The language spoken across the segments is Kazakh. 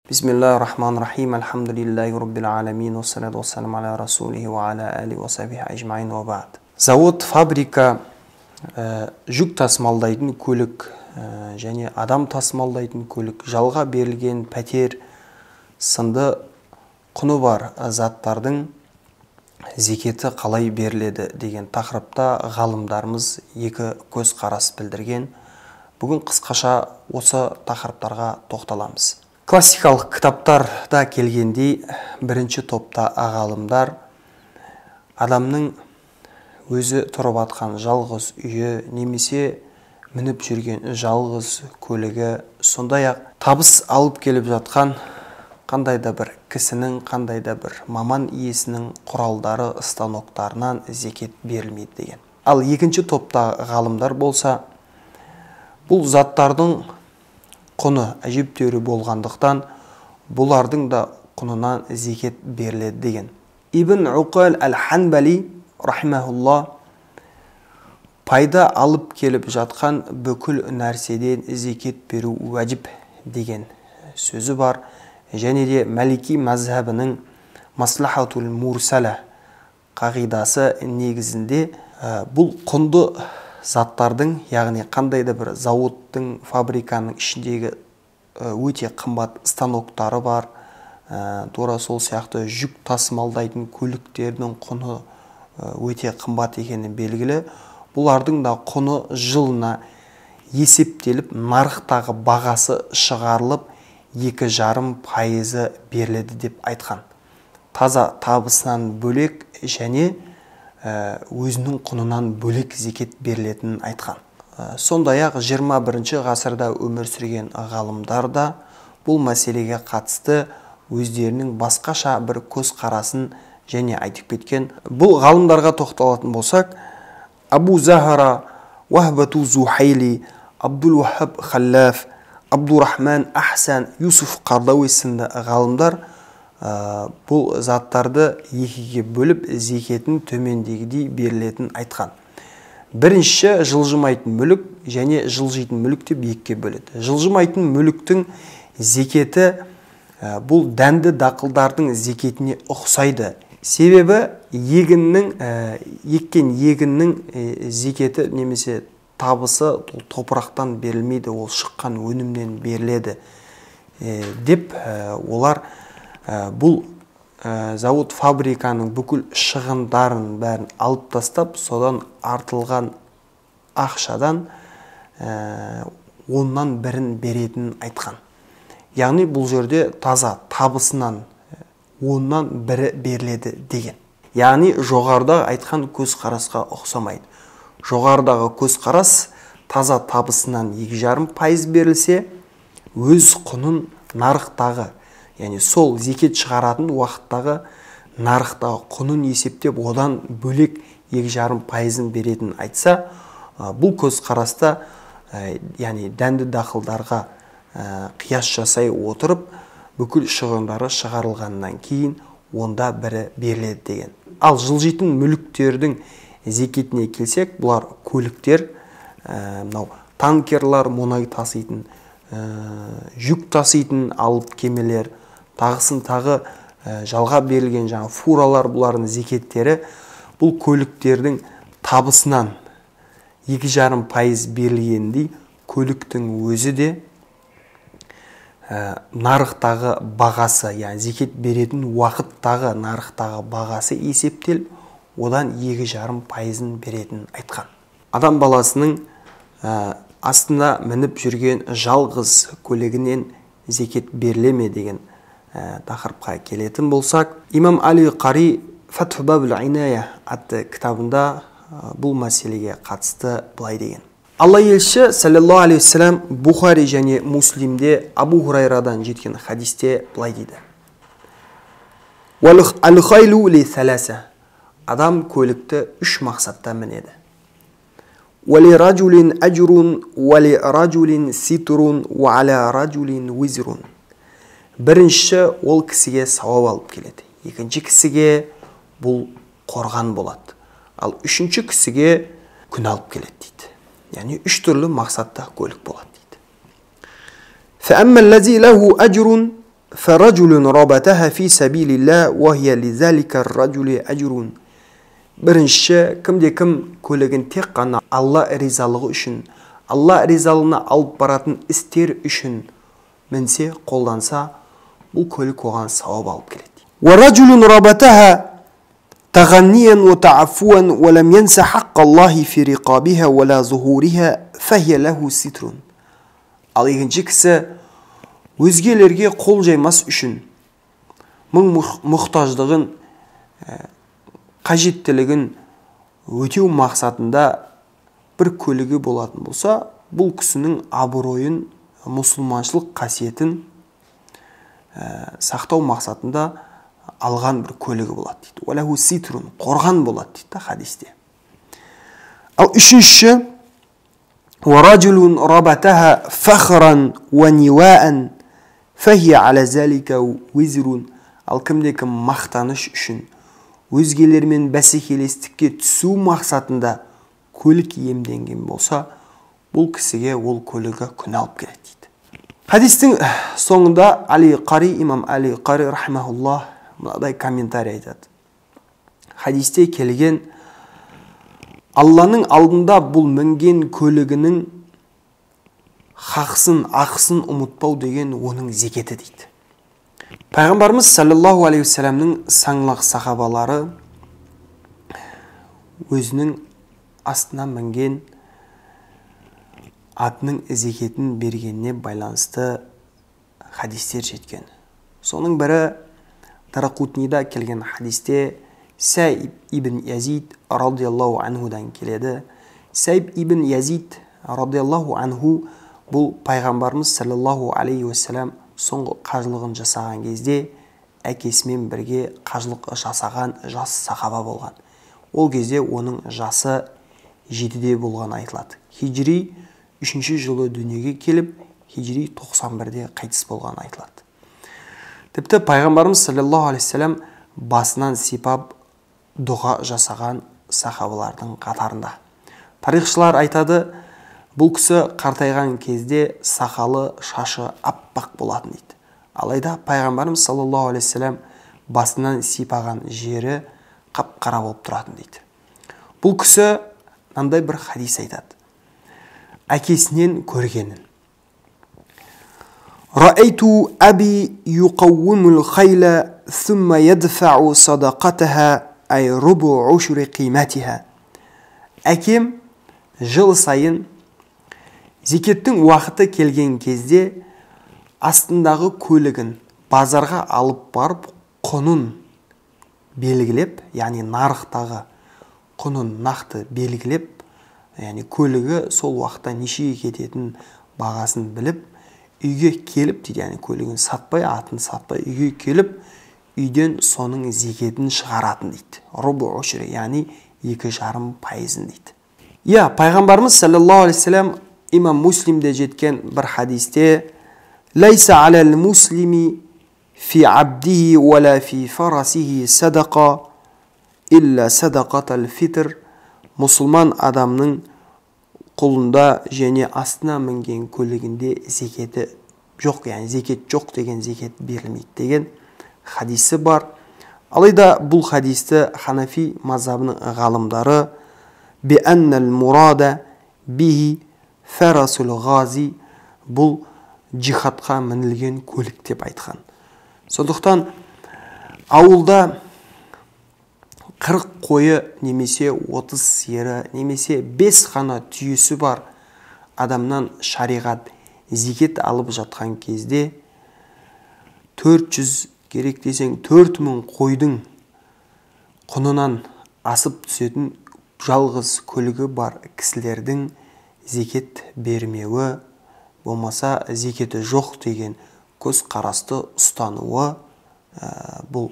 Бисмиллахир-рахманир-рахим. Алхамдулиллахи раббил аламин. Вассалату вассаламу аля расулихи ва аля алихи ва сахбихи ажмаин ва ба'д. Завод, фабрика, жүк тасымалдайтын көлік және адам тасымалдайтын көлік, жалға берілген пәтер сынды құны бар заттардың зекеті қалай беріледі деген тақырыпта ғалымдарымыз екі көзқарас білдірген. Бүгін қысқаша осы тақырыптарға тоқталамыз. Классикалық кітаптарда келгендей, бірінші топта ғалымдар адамның өзі тұрып атқан жалғыз үйі немесе мініп жүрген жалғыз көлігі, сондай-ақ табыс алып келіп жатқан қандай да бір кісінің, қандай да бір маман иесінің құралдары, станоктарынан зекет берілмейді деген. Ал екінші топта ғалымдар болса, бұл заттардың құны әжептәуір болғандықтан бұлардың да құнынан зекет беріледі деген. Ибн Уқал әл-Ханбали рахимахулла пайда алып келіп жатқан бүкіл нәрседен зекет беру уәжіп деген сөзі бар. Және де Малики мазхабының маслахатул мурсала қағидасы негізінде бұл құнды заттардың, яғни қандай да бір зауыттың, фабриканың ішіндегі өте қымбат станоктары бар, тура сол сияқты жүк тасымалдайтын көліктердің құны өте қымбат екені белгілі. Бұлардың да құны жылына есептеліп, нарықтағы бағасы шығарылып, 2,5% беріледі деп айтқан. Таза табысынан бөлек және өзінің құнынан бөлек зекет берілетінін айтқан. Сондай-ақ 21 ғасырда өмір сүрген ғалымдар да бұл мәселеге қатысты өздерінің басқаша бір көзқарасын және айтып кеткен. Бұл ғалымдарға тоқталатын болсақ, Абу Захара, Вахбату Зухайли, Абдул Вахаб Халлаф, Абдурахман Ахсан, Юсуф Қардауи сынды ғалымдар бұл заттарды екіге бөліп зекетін төмендегідей берілетін айтқан. Бірінші, жылжымайтын мүлік және жылжитын мүлік деп екіге бөледі. Жылжымайтын мүліктің зекеті бұл дәнді дақылдардың зекетіне ұқсайды. Себебі еккен егіннің зекеті немесе табысы топырақтан берілмейді, ол шыққан өнімнен беріледі деп олар бұл завод фабриканың бүкіл шығындарын бәрін алып тастап, содан артылған ақшадан оннан бірін беретінін айтқан. Яғни бұл жерде таза табысынан оннан бірі беріледі деген. Яғни жоғарыдағы айтқан көзқарасқа ұқсамайды. Жоғарыдағы көзқарас таза табысынан 2,5% берілсе, өз құнын нарықтағы, яғни сол зекет шығаратын уақыттағы нарықтағы құнын есептеп, одан бөлек 2,5% беретін айтса, бұл көзқараста, яғни дәнді дақылдарға қияс жасай отырып, бүкіл шығындары шығарылғаннан кейін онда бірі беріледі деген. Ал жылжитын мүліктердің зекетіне келсек, бұлар көліктер, танкерлар, мұнай таситын, жүк таситын алып кемелер, тағысын тағы жалға берілген жаңа фуралар, бұлардың зекеттері бұл көліктердің табысынан 2,5% берілгендей, көліктің өзі де нарықтағы бағасы, яғни зекет беретін уақыттағы нарықтағы бағасы есептеліп, одан 2,5% беретін айтқан. Адам баласының астында мініп жүрген жалғыз көлігінен зекет берілеме деген тақырыпқа келетін болсақ, Имам Али Қари Фатху Бабул Иная атты кітабында бұл мәселеге қатысты былай деген. Алла елші саллаллаху алейхи вассалам Бухари және Муслимде Абу Хурайрадан жеткен хадисте былай дейді. Ал-хайлу ли саласа. Адам көлікті 3 мақсатта мінеді. Вали ражулин ажрун, вали ражулин ситрун, ва аля ражулин визрун. Бірінші ол кісіге сауап алып келеді. Екінші кісіге бұл қорған болады. Ал үшінші кісіге күн алып келеді дейді. Яғни 3 түрлі мақсатта көлік болады дейді. فَأَمَّا الَّذِي لَهُ أَجْرٌ فرجل ربطها في سبيل الله وهي لذلك الرجل أجر. Бірінші, кімде-кім көлігін тек қана Алла ризалығы үшін, Алла ризалығына алып баратын істер үшін мінсе, қолданса, бұл көлік оған сауап алып келеді. وَرَجُلٌ رَبَطَهَا تغنيا وتعفوا ولم ينس حق الله في رقابها ولا ظهورها فهي له ستر. Ал екінші кісі өзгелерге қол жаймас үшін мұқтаждығын, қажеттілігін өтеу мақсатында бір көлігі болатын болса, бұл кісінің абыройын, мұсылманшылық қасиетін сақтау мақсатында алған бір көлігі болады дейді. Уәләху ситрун, қорған болады дейді хадисте. Ал үшінші, وَرَجُلٌ رَبَطَهَا فَخْرًا وَنِوَاءً فَهِيَ عَلَى ذَلِكَ وِزْرٌ. Ал кімде-кім мақтаныш үшін, өзгелермен бәсекелестікке түсу мақсатында көлік иемденген болса, бұл кісіге ол көлігі күнә алып келеді дейді. Хадистің соңында имам Али Қари рахмахуллах мынадай комментарий айтады. Хадисте келген Алланың алдында бұл мінген көлігінің хақсын, ақысын ұмытпау деген оның зекеті дейді. Пайғамбарымыз саллаллаху алейхи вассаламның саңлақ сахабалары өзінің астына мінген атының зекетін бергеніне байланысты хадистер жеткен. Соның бірі Дарақутнида келген хадисте Сайб ибн Язид радиаллаху анхудан келеді. Сайб ибн Язид радиаллаху анху бұл пайғамбарымыз саллаллаху алейхи вассалам соңғы қажылығын жасаған кезде әкесімен бірге қажылық жасаған жас сахаба болған. Ол кезде оның жасы 7-де болған айтылады. Хижри 3-ші жылы дүниеге келіп, хижри 91-де қайтыс болған айтылады. Тіпті пайғамбарымыз саллаллаху алейхи вассалам басынан сипап дұға жасаған сахабалардың қатарында. Тарихшылар айтады, бұл кісі қартайған кезде сақалы, шашы аппақ болатын дейді. Алайда пайғамбарымыз саллаллаху алейхи вассалам басынан сипаған жері қап-қара болып тұратын дейді. Бұл кісі мынандай бір хадис айтады. Әкесінен көргенін. Раайту аби юқауимул хайла thumma yadfa'u sadaqataha ay rubu ushri qimatiha. Әкем жыл сайын зекеттің уақыты келген кезде астындағы көлігін базарға алып барып құнын белгілеп, яғни нарықтағы құнын нақты белгілеп, яғни көлігі сол уақытта нешеге кететін бағасын біліп, үйге келіп дейді, яғни көлігін сатпай, атын сатпай, үйге келіп, үйден соның зекетін шығаратын дейді. Рубу ушри, яғни 2,5% дейді. Я, пайғамбарымыз саллаллаху алейхи вассалам имам Муслимде жеткен бір хадисте «Лайса алал муслими фи абдихи вала фи фарасихи садақа илля садақатал фитр». Мұсылман адамның құлында және астына мінген көлігінде зекеті жоқ, яғни зекет жоқ деген зекет берілмейді деген хадисі бар. Алайда бұл хадисті Ханафи мазхабының ғалымдары бианнал мурада бихи фарасул ғази, бұл джихадқа мінілген көлік деп айтқан. Сондықтан ауылда 40 қойы немесе 30 сиыры немесе 5 қана түйесі бар адамнан шариғат зекет алып жатқан кезде 400 керек десең 4000 қойдың құнынан асып түсетін жалғыз көлігі бар кісілердің зекет бермеуі, болмаса зекеті жоқ деген көз қарасты ұстануы бұл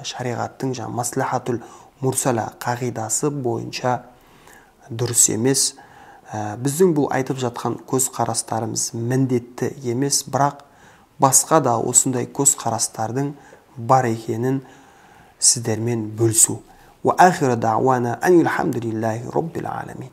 шариғаттың маслихатул мурсала қағидасы бойынша дұрыс емес. Біздің бұл айтып жатқан көз қарастарымыз міндетті емес, бірақ басқа да осындай көз қарастардың бар екенін сіздермен бөлісу. Ва ахиру дa'wana анил хамдулиллахи rabbil alamin.